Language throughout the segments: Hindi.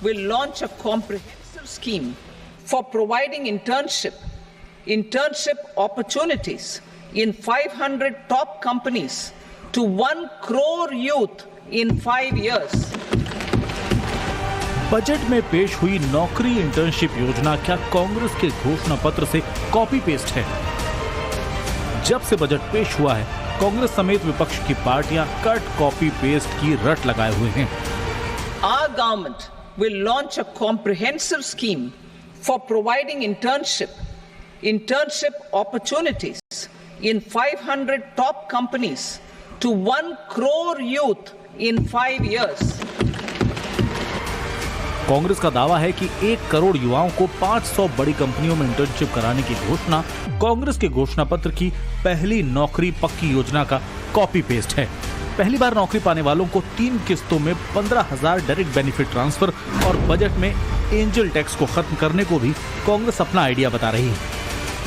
will launch a comprehensive scheme for providing internship opportunities in 500 top companies to 1 crore youth in 5 years. Budget में पेश हुई नौकरी इंटर्नशिप योजना क्या कांग्रेस के घोषणा पत्र से कॉपी पेस्ट है? जब से बजट पेश हुआ है, कांग्रेस समेत विपक्ष की पार्टियां कट कॉपी पेस्ट की रट लगाए हुए हैं। Our government will launch a comprehensive scheme for providing internship opportunities in 500 top companies to 1 crore youth in 5 years. Congress का दावा है कि 1 करोड़ युवाओं को 500 बड़ी कंपनियों में इंटर्नशिप कराने की घोषणा कांग्रेस के घोषणा पत्र की पहली नौकरी पक्की योजना का कॉपी पेस्ट है। पहली बार नौकरी पाने वालों को 3 किस्तों में 15,000 डायरेक्ट बेनिफिट ट्रांसफर और बजट में एंजल टैक्स को खत्म करने को भी कांग्रेस अपना आइडिया बता रही है।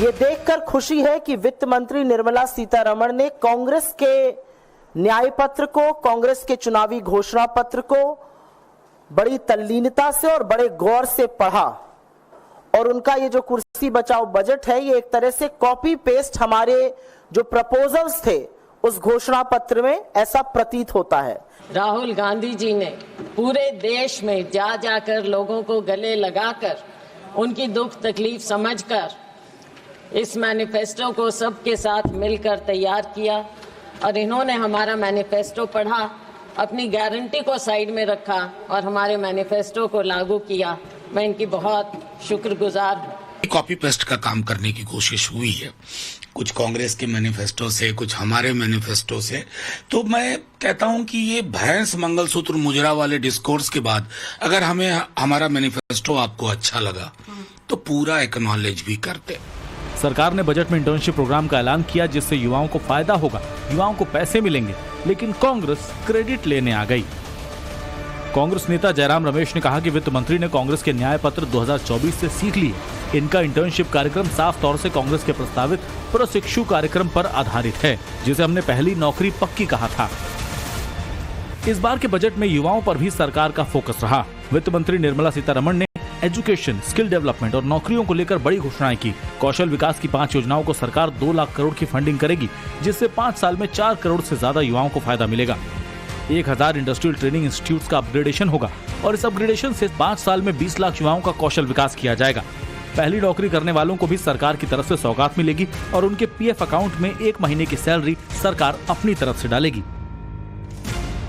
ये देखकर खुशी है कि वित्त मंत्री निर्मला सीतारमण ने कांग्रेस के न्याय पत्र को, कांग्रेस के चुनावी घोषणा पत्र को बड़ी तल्लीनता से और बड़े गौर से पढ़ा और उनका ये जो कुर्सी बचाओ बजट है, ये एक तरह से कॉपी पेस्ट हमारे जो प्रपोजल्स थे उस घोषणा पत्र में, ऐसा प्रतीत होता है। राहुल गांधी जी ने पूरे देश में जा जाकर लोगों को गले लगाकर उनकी दुख तकलीफ समझकर इस मैनिफेस्टो को सबके साथ मिलकर तैयार किया और इन्होंने हमारा मैनिफेस्टो पढ़ा, अपनी गारंटी को साइड में रखा और हमारे मैनिफेस्टो को लागू किया। मैं इनकी बहुत शुक्रगुजार हूँ। कॉपी पेस्ट का काम करने की कोशिश हुई है, कुछ कांग्रेस के मैनिफेस्टो से, कुछ हमारे मैनिफेस्टो से। तो मैं कहता हूं कि ये भैंस मंगलसूत्र मुजरा वाले डिस्कोर्स के बाद अगर हमें हमारा मैनिफेस्टो आपको अच्छा लगा तो पूरा एक्नॉलेज भी करते। सरकार ने बजट में इंटर्नशिप प्रोग्राम का ऐलान किया जिससे युवाओं को फायदा होगा, युवाओं को पैसे मिलेंगे, लेकिन कांग्रेस क्रेडिट लेने आ गई। कांग्रेस नेता जयराम रमेश ने कहा कि वित्त मंत्री ने कांग्रेस के न्याय पत्र 2024 से सीख लिए। इनका इंटर्नशिप कार्यक्रम साफ तौर से कांग्रेस के प्रस्तावित प्रशिक्षु कार्यक्रम पर आधारित है, जिसे हमने पहली नौकरी पक्की कहा था। इस बार के बजट में युवाओं पर भी सरकार का फोकस रहा। वित्त मंत्री निर्मला सीतारमण ने एजुकेशन, स्किल डेवलपमेंट और नौकरियों को लेकर बड़ी घोषणाएं की। कौशल विकास की 5 योजनाओं को सरकार 2 लाख करोड़ की फंडिंग करेगी, जिससे 5 साल में 4 करोड़ से ज्यादा युवाओं को फायदा मिलेगा। 1000 इंडस्ट्रियल ट्रेनिंग इंस्टीट्यूट्स का अपग्रेडेशन होगा और इस अपग्रेडेशन से 5 साल में 20 लाख युवाओं का कौशल विकास किया जाएगा। पहली नौकरी करने वालों को भी सरकार की तरफ से सौगात मिलेगी और उनके पीएफ अकाउंट में 1 महीने की सैलरी सरकार अपनी तरफ से डालेगी।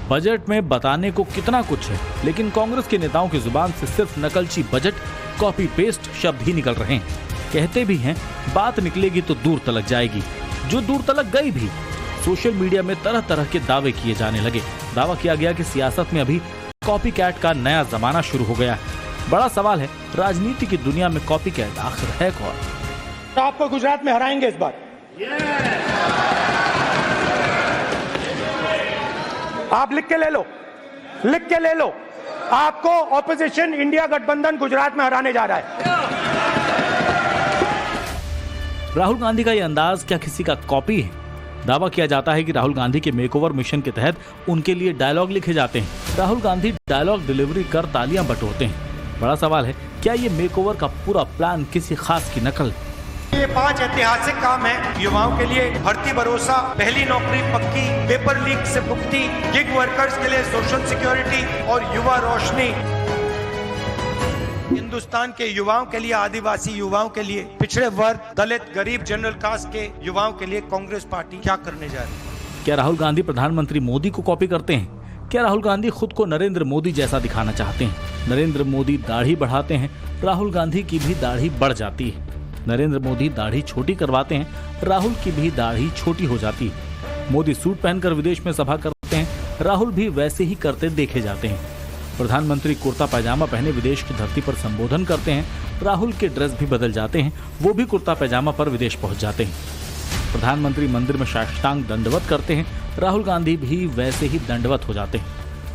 बजट में बताने को कितना कुछ है, लेकिन कांग्रेस के नेताओं की जुबान से सिर्फ नकलची बजट, कॉपी पेस्ट शब्द ही निकल रहे हैं। कहते भी हैं बात निकलेगी तो दूर तलक जाएगी, जो दूर तलक गई भी। सोशल मीडिया में तरह तरह के दावे किए जाने लगे। दावा किया गया कि सियासत में अभी कॉपी कैट का नया जमाना शुरू हो गया है। बड़ा सवाल है, राजनीति की दुनिया में कॉपी कैट आखिर है कौन? तो आपको गुजरात में हराएंगे इस बार। आप लिख के ले लो, लिख के ले लो। आपको ऑपोजिशन इंडिया गठबंधन गुजरात में हराने जा रहा है। राहुल गांधी का यह अंदाज क्या किसी का कॉपी है? दावा किया जाता है कि राहुल गांधी के मेकओवर मिशन के तहत उनके लिए डायलॉग लिखे जाते हैं। राहुल गांधी डायलॉग डिलीवरी कर तालियां बटोरते हैं। बड़ा सवाल है, क्या ये मेकओवर का पूरा प्लान किसी खास की नकल? ये 5 ऐतिहासिक काम है युवाओं के लिए। भर्ती भरोसा, पहली नौकरी पक्की, पेपर लीक से मुक्ति, गिग वर्कर्स के लिए सोशल सिक्योरिटी और युवा रोशनी। हिंदुस्तान के युवाओं के लिए, आदिवासी युवाओं के लिए, पिछड़े वर्ग, दलित, गरीब, जनरल कास्ट के युवाओं के लिए कांग्रेस पार्टी क्या करने जा रही है? क्या राहुल गांधी प्रधानमंत्री मोदी को कॉपी करते हैं? क्या राहुल गांधी खुद को नरेंद्र मोदी जैसा दिखाना चाहते हैं? नरेंद्र मोदी दाढ़ी बढ़ाते हैं, राहुल गांधी की भी दाढ़ी बढ़ जाती है। नरेंद्र मोदी दाढ़ी छोटी करवाते हैं, राहुल की भी दाढ़ी छोटी हो जाती है। मोदी सूट पहनकर विदेश में सभा करते हैं, राहुल भी वैसे ही करते देखे जाते हैं। प्रधानमंत्री कुर्ता पैजामा पहने विदेश की धरती पर संबोधन करते हैं, राहुल के ड्रेस भी बदल जाते हैं, वो भी कुर्ता पैजामा पर विदेश पहुंच जाते हैं। प्रधानमंत्री मंदिर में साष्टांग दंडवत करते हैं, राहुल गांधी भी वैसे ही दंडवत हो जाते हैं।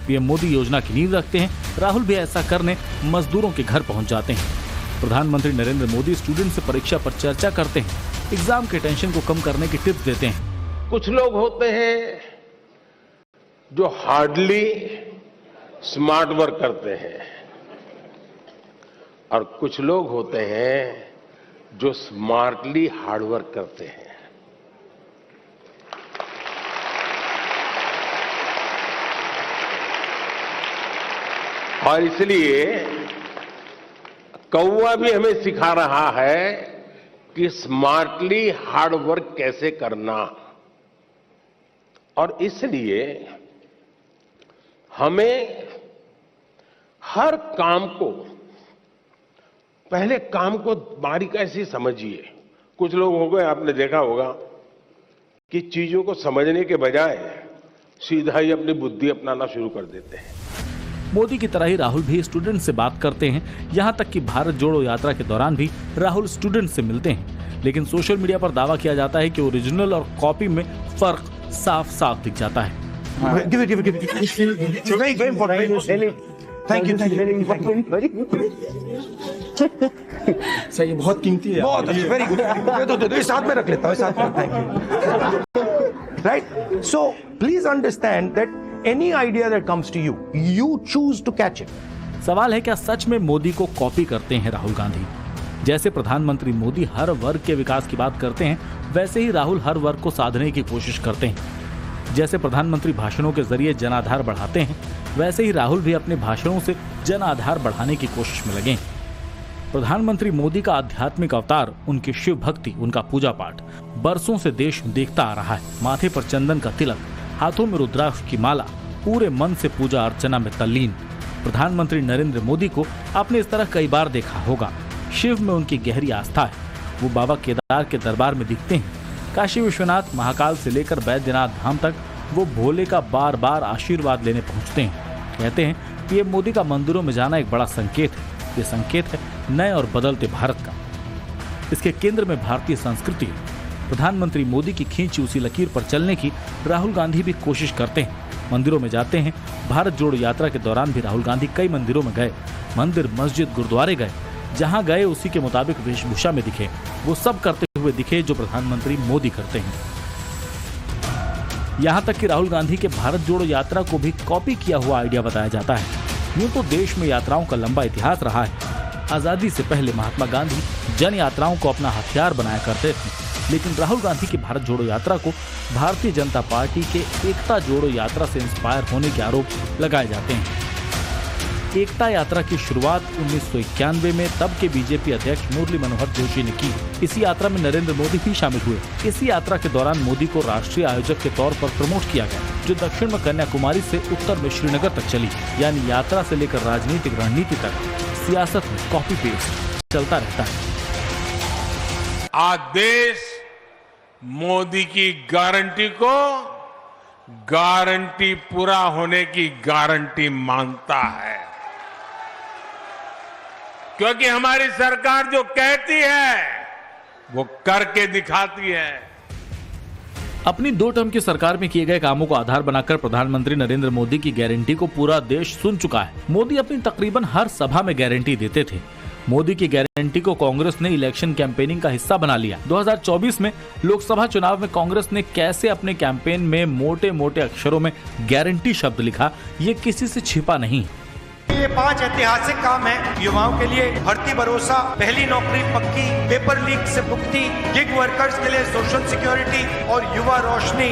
पीएम मोदी योजना की नींव रखते हैं, राहुल भी ऐसा करने मजदूरों के घर पहुंच जाते हैं। प्रधानमंत्री नरेंद्र मोदी स्टूडेंट से परीक्षा पर चर्चा करते हैं, एग्जाम के टेंशन को कम करने की टिप्स देते हैं। कुछ लोग होते हैं जो हार्डली स्मार्ट वर्क करते हैं, और कुछ लोग होते हैं जो स्मार्टली हार्डवर्क करते हैं। और इसलिए कौवा भी हमें सिखा रहा है कि स्मार्टली हार्डवर्क कैसे करना। और इसलिए हमें हर काम को, पहले काम को बारीकी से समझिए। कुछ लोग हो गए, आपने देखा होगा कि चीजों को समझने के बजाय सीधा ही अपनी बुद्धि अपनाना शुरू कर देते हैं। मोदी की तरह ही राहुल भी स्टूडेंट से बात करते हैं। यहाँ तक कि भारत जोड़ो यात्रा के दौरान भी राहुल स्टूडेंट से मिलते हैं। लेकिन सोशल मीडिया पर दावा किया जाता है कि ओरिजिनल और कॉपी में फर्क साफ साफ दिख जाता है। Thank you. सही, बहुत कीमती है। बहुत वेरी गुड। तो साथ में रख लेता हूँ, साथ में। Thank you. Right, so please understand that any idea that comes to you, you choose to catch it. सवाल है, क्या सच में मोदी को कॉपी करते हैं राहुल गांधी? जैसे प्रधानमंत्री मोदी हर वर्ग के विकास की बात करते हैं, वैसे ही राहुल हर वर्ग को साधने की कोशिश करते हैं। जैसे प्रधानमंत्री भाषणों के जरिए जन आधार बढ़ाते हैं, वैसे ही राहुल भी अपने भाषणों से जन आधार बढ़ाने की कोशिश में लगे। प्रधानमंत्री मोदी का आध्यात्मिक अवतार, उनकी शिव भक्ति, उनका पूजा पाठ बरसों से देश देखता आ रहा है। माथे पर चंदन का तिलक, हाथों में रुद्राक्ष की माला, पूरे मन से पूजा अर्चना में तल्लीन। प्रधानमंत्री नरेंद्र मोदी को आपने इस तरह कई बार देखा होगा। शिव में उनकी गहरी आस्था है। वो बाबा केदार के दरबार में दिखते हैं। काशी विश्वनाथ, महाकाल से लेकर बैद्यनाथ धाम तक वो भोले का बार बार आशीर्वाद लेने पहुंचते हैं। कहते हैं पीएम मोदी का मंदिरों में जाना एक बड़ा संकेत है। ये संकेत है नए और बदलते भारत का। इसके केंद्र में भारतीय संस्कृति है। प्रधानमंत्री मोदी की खींची उसी लकीर पर चलने की राहुल गांधी भी कोशिश करते हैं। मंदिरों में जाते हैं। भारत जोड़ो यात्रा के दौरान भी राहुल गांधी कई मंदिरों में गए। मंदिर, मस्जिद, गुरुद्वारे गए। जहां गए उसी के मुताबिक वेशभूषा में दिखे। वो सब करते हुए दिखे जो प्रधानमंत्री मोदी करते हैं। यहां तक कि राहुल गांधी के भारत जोड़ो यात्रा को भी कॉपी किया हुआ आइडिया बताया जाता है। यूं तो देश में यात्राओं का लंबा इतिहास रहा है। आजादी से पहले महात्मा गांधी जन यात्राओं को अपना हथियार बनाया करते थे। लेकिन राहुल गांधी की भारत जोड़ो यात्रा को भारतीय जनता पार्टी के एकता जोड़ो यात्रा से इंस्पायर होने के आरोप लगाए जाते हैं। एकता यात्रा की शुरुआत 1991 में तब के बीजेपी अध्यक्ष मुरली मनोहर जोशी ने की। इसी यात्रा में नरेंद्र मोदी भी शामिल हुए। इसी यात्रा के दौरान मोदी को राष्ट्रीय आयोजक के तौर पर प्रमोट किया गया, जो दक्षिण में कन्याकुमारी से उत्तर में श्रीनगर तक चली। यानी यात्रा से लेकर राजनीतिक रणनीति तक सियासत में कॉपी पेस्ट चलता रहता है। आज देश मोदी की गारंटी को गारंटी पूरा होने की गारंटी मानता है, क्योंकि हमारी सरकार जो कहती है वो करके दिखाती है। अपनी 2 टर्म की सरकार में किए गए कामों को आधार बनाकर प्रधानमंत्री नरेंद्र मोदी की गारंटी को पूरा देश सुन चुका है। मोदी अपनी तकरीबन हर सभा में गारंटी देते थे। मोदी की गारंटी को कांग्रेस ने इलेक्शन कैंपेनिंग का हिस्सा बना लिया। 2024 में लोकसभा चुनाव में कांग्रेस ने कैसे अपने कैंपेन में मोटे मोटे अक्षरों में गारंटी शब्द लिखा, ये किसी से छिपा नहीं। ये 5 ऐतिहासिक काम है युवाओं के लिए। भर्ती भरोसा, पहली नौकरी पक्की, पेपर लीक से मुक्ति, गिग वर्कर्स के लिए सोशल सिक्योरिटी और युवा रोशनी।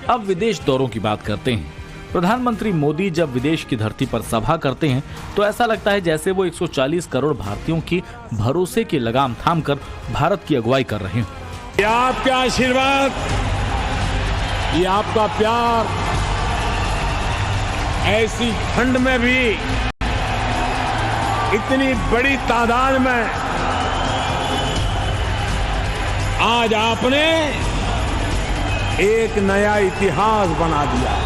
अब विदेश दौरों की बात करते हैं। प्रधानमंत्री मोदी जब विदेश की धरती पर सभा करते हैं तो ऐसा लगता है जैसे वो 140 करोड़ भारतीयों की भरोसे की लगाम थामकर भारत की अगुवाई कर रहे हैं। ये आपका आशीर्वाद, ये आपका प्यार, ऐसी ठंड में भी इतनी बड़ी तादाद में आज आपने एक नया इतिहास बना दिया।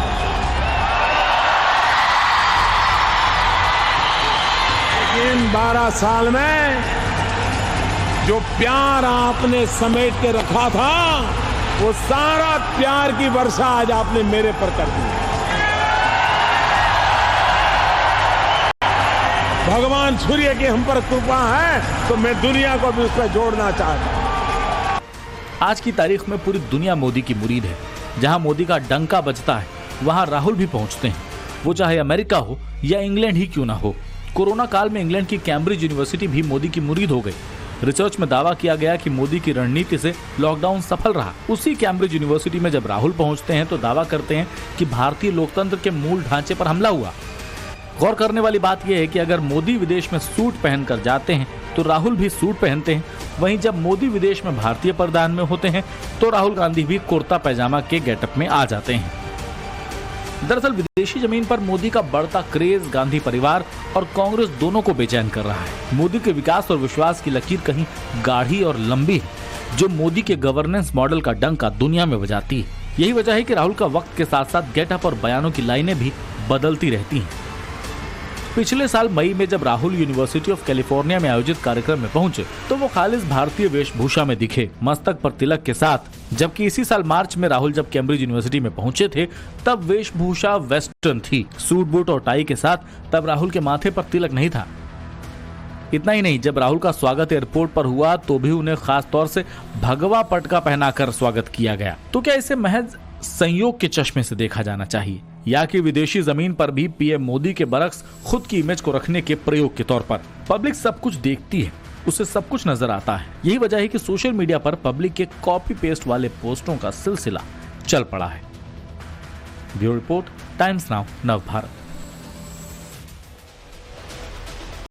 इन 12 साल में जो प्यार आपने समेट के रखा था, वो सारा प्यार की वर्षा आज आपने मेरे पर कर दी। भगवान सूर्य की हम पर कृपा है तो मैं दुनिया को भी उस पर जोड़ना चाहता हूं। आज की तारीख में पूरी दुनिया मोदी की मुरीद है। जहां मोदी का डंका बजता है वहां राहुल भी पहुंचते हैं। वो चाहे अमेरिका हो या इंग्लैंड ही क्यों ना हो, कोरोना काल में इंग्लैंड की कैम्ब्रिज यूनिवर्सिटी भी मोदी की मुरीद हो गई। रिसर्च में दावा किया गया कि मोदी की रणनीति से लॉकडाउन सफल रहा। उसी कैम्ब्रिज यूनिवर्सिटी में जब राहुल पहुंचते हैं तो दावा करते हैं कि भारतीय लोकतंत्र के मूल ढांचे पर हमला हुआ। गौर करने वाली बात यह है कि अगर मोदी विदेश में सूट पहनकर जाते हैं तो राहुल भी सूट पहनते हैं, वहीं जब मोदी विदेश में भारतीय प्रधान में होते हैं तो राहुल गांधी भी कुर्ता पैजामा के गेटअप में आ जाते हैं। दरअसल विदेशी जमीन पर मोदी का बढ़ता क्रेज गांधी परिवार और कांग्रेस दोनों को बेचैन कर रहा है। मोदी के विकास और विश्वास की लकीर कहीं गाढ़ी और लंबी है, जो मोदी के गवर्नेंस मॉडल का डंका दुनिया में बजाती है। यही वजह है कि राहुल का वक्त के साथ साथ गेटअप और बयानों की लाइनें भी बदलती रहती हैं। पिछले साल मई में जब राहुल यूनिवर्सिटी ऑफ कैलिफोर्निया में आयोजित कार्यक्रम में पहुंचे तो वो खालिस भारतीय वेशभूषा में दिखे, मस्तक पर तिलक के साथ। जबकि इसी साल मार्च में राहुल जब कैम्ब्रिज यूनिवर्सिटी में पहुंचे थे तब वेशभूषा वेस्टर्न थी, सूट बूट और टाई के साथ। तब राहुल के माथे पर तिलक नहीं था। इतना ही नहीं, जब राहुल का स्वागत एयरपोर्ट पर हुआ तो भी उन्हें खास तौर से भगवा पटका पहनाकर स्वागत किया गया। तो क्या इसे महज संयोग के चश्मे से देखा जाना चाहिए, या कि विदेशी जमीन पर भी पीएम मोदी के बरक्स खुद की इमेज को रखने के प्रयोग के तौर पर? पब्लिक सब कुछ देखती है, उसे सब कुछ नजर आता है। यही वजह है कि सोशल मीडिया पर पब्लिक के कॉपी पेस्ट वाले पोस्टों का सिलसिला चल पड़ा है। ब्यूरो रिपोर्ट, टाइम्स नाउ, नव भारत।